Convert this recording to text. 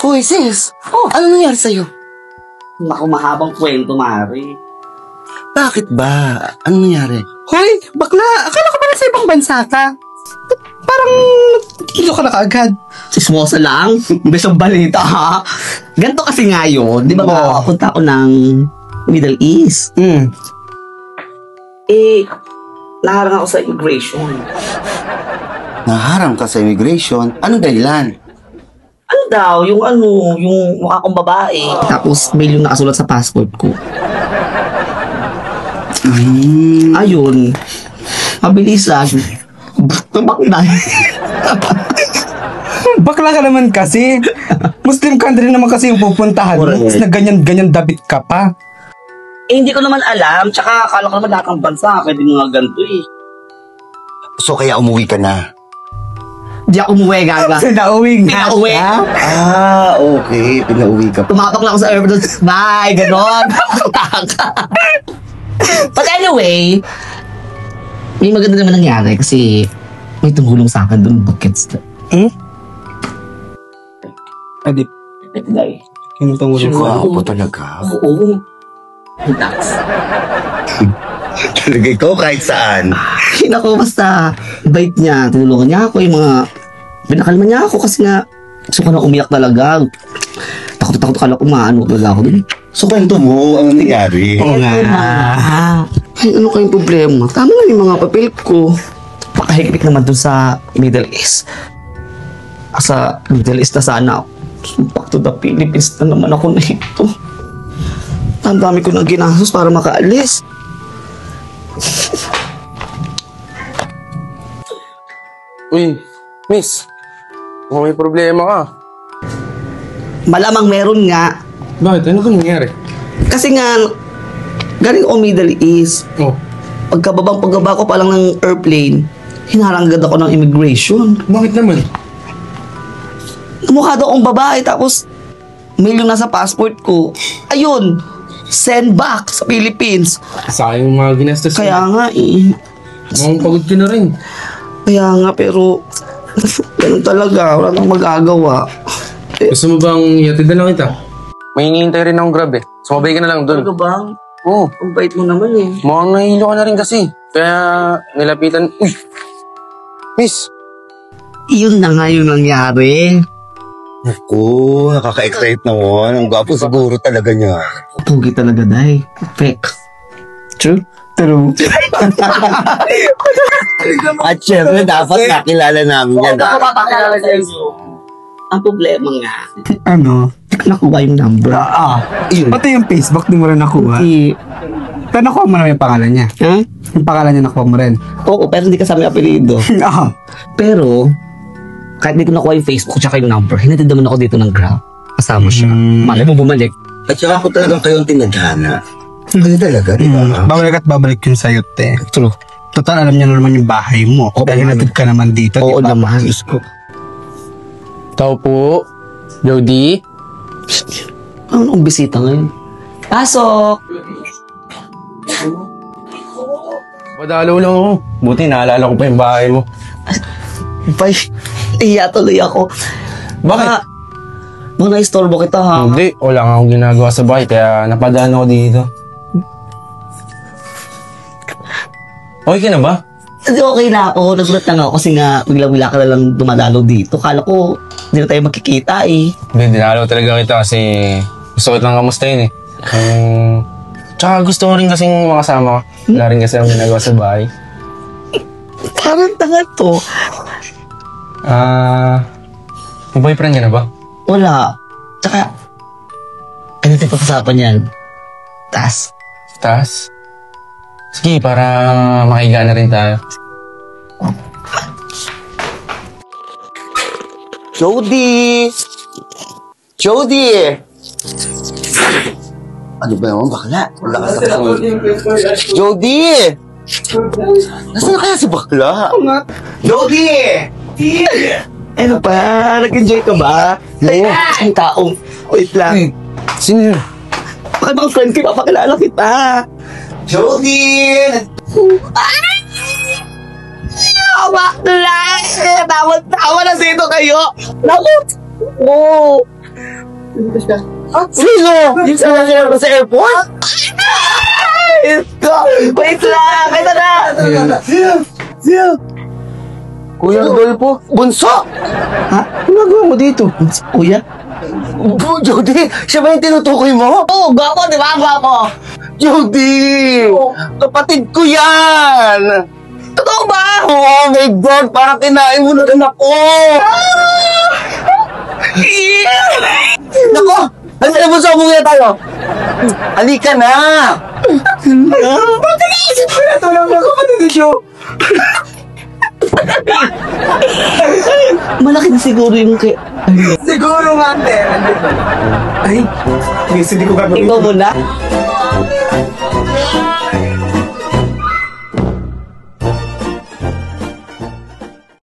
Hoy, sis! Ano nangyari sa'yo? Naku, mahabang kwento, Mari. Bakit ba? Ano nangyari? Hoy, bakla! Akala ko pala sa ibang bansa ka. Parang kilo ka na kaagad. Sismosa lang. Besong balita, ha? Ganto kasi ngayon, di ba makapunta ako ng Middle East? Naharang ako sa immigration. Naharang ka sa immigration? Anong dahilan? Ano daw? Yung mukha kong babae. Tapos may yung nakasulat sa passport ko. Ayun. Mabilisan. Bakla. Bakla ka naman kasi. Muslim country naman kasi yung pupuntahan mo. Tapos na ganyan dabit ka pa. Hindi ko naman alam. Tsaka akala ko naman lahat ng bansa. Pwede mga ganito eh. So kaya umuwi ka na? Di ako umuwi, gaga. Pinauwi nga. Pinauwi. Okay. Pinauwi ka pa. Tumapak lang ako sa airport. Bye, ganon. But anyway, may maganda naman nangyari kasi may tumulong sa akin doon buckets. Adi, Dahil. kinutungulong ko. Wow, po talaga. Oo. Tax. Talaga ikaw kahit saan. Ay, naku, basta bait niya. Tinulungan niya ako yung mga... Pinakalma niya ako kasi nga gusto ko na umiyak talaga. Takot akala ko maano talaga ako dun. So kwento mo, ano nangyari? Oo nga. Ay, ano kayong problema? Tama na yung mga papel ko. Pakahigpit naman dun sa Middle East. Sa Middle East na sana ako. Back to the Philippines na naman ako na ito. Ang dami ko nang ginastos para makaalis. Uy, miss. Kung may problema ka. Malamang meron nga. Bakit? Ano ba nangyari? Kasi nga, galing ako Middle East. Oh. Pagbaba ko pa lang ng airplane, hinarang agad ako ng immigration. Bakit naman? Mukha daw akong babae, tapos mail yung nasa passport ko. Ayun, send back sa Philippines. Sayang yung mga ginastos. Kaya nga eh. Mukhang pagod ka na rin. Kaya nga, pero ganun talaga, wala nang magagawa. Gusto mo bang ihatid na lang kita? May hinihintay rin akong grab eh. Sumabay ka na lang doon. Ano bang? Oo. Ang bait mo naman eh. Mukhang nahihilo ka na rin kasi. Kaya nilapitan... Uy! Miss! Yun na nga yung nangyari. Naku, nakaka-excite naman. Ang gwapo siguro talaga niya. Pugi talaga, Day. Fake. True? True. At syempre, dapat nakilala namin yan. Ako papakilala sa inyo. Ang problema nga, Ano? nakuha yung number. Pati yung Facebook, di mo rin nakuha. Pero nakuha mo naman yung pangalan niya. Ha? Yung pangalan niya nakuha mo rin. Oo, pero hindi kasama yung apelido. Pero, kahit hindi ko nakuha yung Facebook tsaka yung number, hinatid naman ako dito ng Grab. Kasama siya. Malay mo bumalik. At saka ako talagang kayong tinadhana. Hindi talaga, di ba? Babalik at babalik yun sa'yo, te. True. Total, alam niya na naman yung bahay mo. Dahil hinatid ka naman dito, Oo di ba? naman. Tao po. Jody. Ano ang bisita ngayon? Pasok! Padalaw lang ako. Buti naalala ko pa yung bahay mo. Bay, iya tuloy ako. Bakit? Baka na-istorbo kita ha. Hindi. Wala nga akong ginagawa sa bahay kaya napadaan ako dito. Okay ka na ba? Hindi, okay na ako. Nagulat lang ako kasi nga bigla-bigla ka na lang dumadalo dito. Kala ko hindi na tayo magkikita eh. Hindi, dinalaw talaga kita kasi gusto ko lang kamustahin eh. Tsaka gusto ko rin kasing makasama ka. Wala rin kasi akong ginagawa sa bahay. Parang tanga to. May boyfriend ka na ba? Wala. Tsaka, ano tayo pag-usapan yan? Tas. Taas? Sige, para makiga na rin tayo. Jody! Jody! Ano ba naman, bakla? Wala ka sa Jody! Nasaan na kaya si bakla? Jody! Ano pa? Nag-enjoy ka ba? Oo. Ang taong. Wait lang. Sino yun? Bakit bang friend kayo? Papakilala kita. Jody! Ay! Bakla! Tawa na dito kayo. Naku! Oo. Sino? Yung sinasaya ko sa airport? Wait lang! Kaya na! Kuya Rodolfo, bunso! Ha? Ano nagawa mo dito? Kuya? Jody, siya ba yung tinutukoy mo? Oo, gwapo, di ba? Gwapo! Jody! Kapatid ko yan! Totoo ba? Oh my God, parang kinain mo na anak ko! Nako! Halika mo sa umuwi tayo! Halika na! Ba't iniisip ko na ito lang mga kapatid niyo? Malaki na siguro yung kay... Siguro nga, ate. Ay, hindi ko gagawin. Ikaw muna?